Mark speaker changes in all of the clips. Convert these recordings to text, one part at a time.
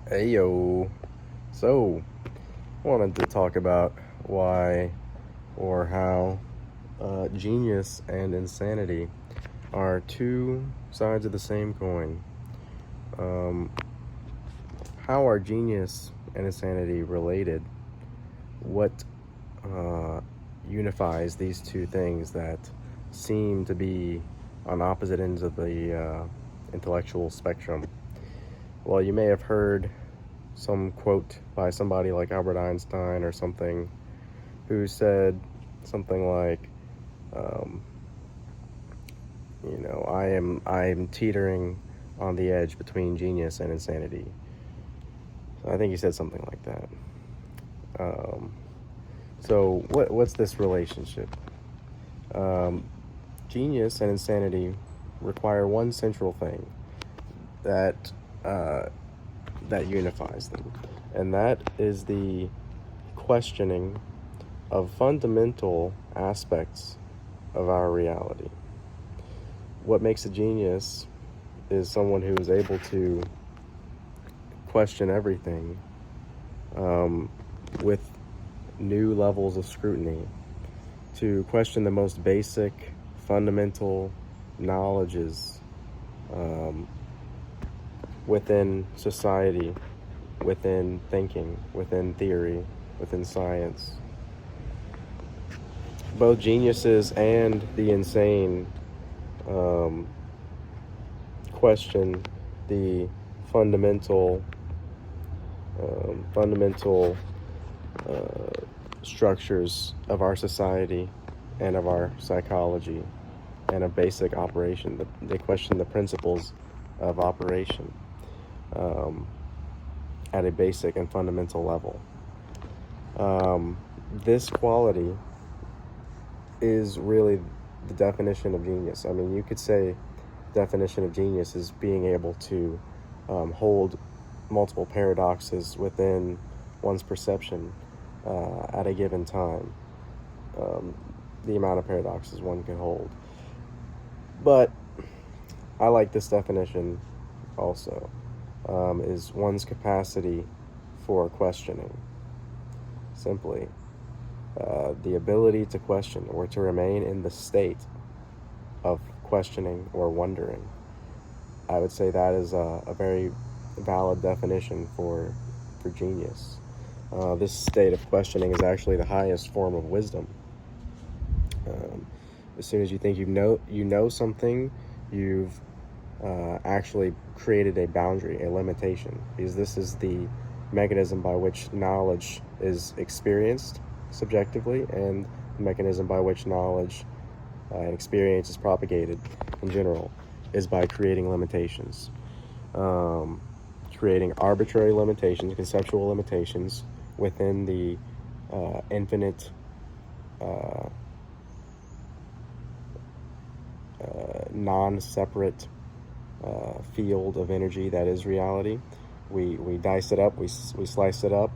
Speaker 1: Hey yo. So, wanted to talk about why or how genius and insanity are two sides of the same coin. Um, how are genius and insanity related? What uh, unifies these two things that seem to be on opposite ends of the intellectual spectrum? Well, you may have heard some quote by somebody like Albert Einstein or something who said something like, um, I am teetering on the edge between genius and insanity. So I think he said something like that. Um, so what's this relationship? Um, Genius and insanity require one central thing that uh, that unifies them, and that is the questioning of fundamental aspects of our reality. What makes a genius is someone who is able to question everything with new levels of scrutiny, to question the most basic, fundamental knowledges um, within society, within thinking, within theory, within science. Both geniuses and the insane um, question the fundamental fundamental structures of our society and of our psychology and of basic operation. They question the principles of operation um, at a basic and fundamental level. This quality is really the definition of genius. I mean, you could say definition of genius is being able to hold multiple paradoxes within one's perception at a given time. Um, the amount of paradoxes one can hold. But I like this definition also, is one's capacity for questioning. Simply, the ability to question or to remain in the state of questioning or wondering. I would say that is a very valid definition for genius. This state of questioning is actually the highest form of wisdom. As soon as you think you know something, you've actually created a boundary, a limitation, because this is the mechanism by which knowledge is experienced subjectively, and the mechanism by which knowledge and experience is propagated in general is by creating limitations, creating arbitrary limitations, conceptual limitations within the infinite non-separate field of energy that is reality. We dice it up, we slice it up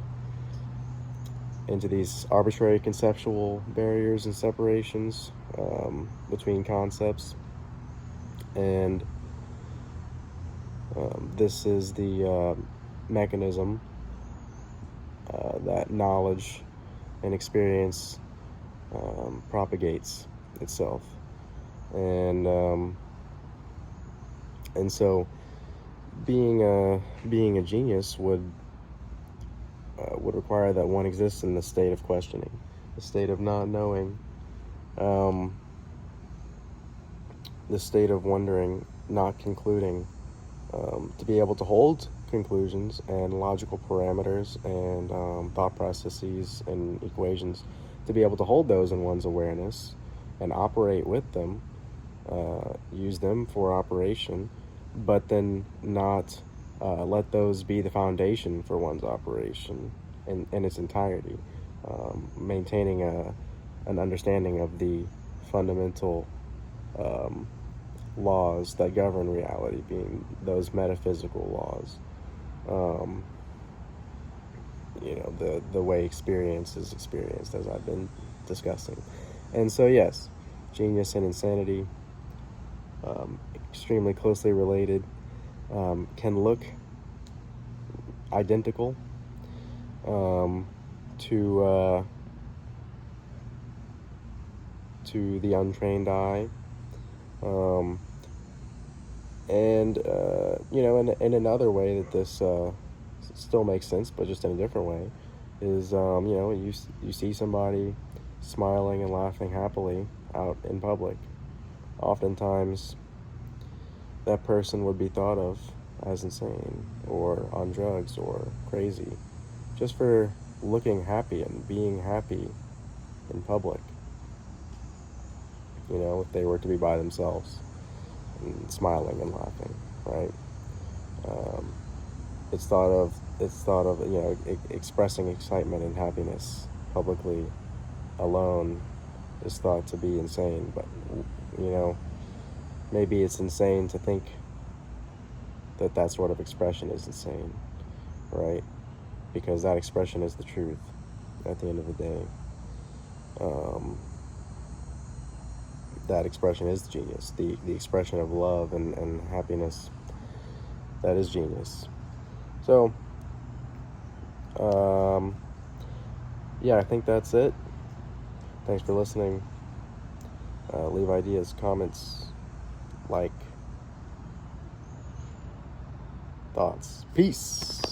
Speaker 1: into these arbitrary conceptual barriers and separations between concepts. And this is the mechanism that knowledge and experience propagates itself. And so being a genius would require that one exists in the state of questioning, the state of not knowing, the state of wondering, not concluding, to be able to hold conclusions and logical parameters and thought processes and equations, to be able to hold those in one's awareness and operate with them, use them for operation, but then not let those be the foundation for one's operation in its entirety, maintaining an understanding of the fundamental laws that govern reality, being those metaphysical laws. The way experience is experienced, as I've been discussing. And so, yes, genius and insanity, extremely closely related, can look identical to the untrained eye. And in another way that this still makes sense, but just in a different way, is you see somebody smiling and laughing happily out in public. Oftentimes, that person would be thought of as insane or on drugs or crazy, just for looking happy and being happy in public. If they were to be by themselves and smiling and laughing, right? It's thought of expressing excitement and happiness publicly alone is thought to be insane. But maybe it's insane to think that sort of expression is insane, right? Because that expression is the truth at the end of the day. That expression is genius. The expression of love and happiness, that is genius. So, yeah, I think that's it. Thanks for listening. Leave ideas, comments, like, thoughts. Peace.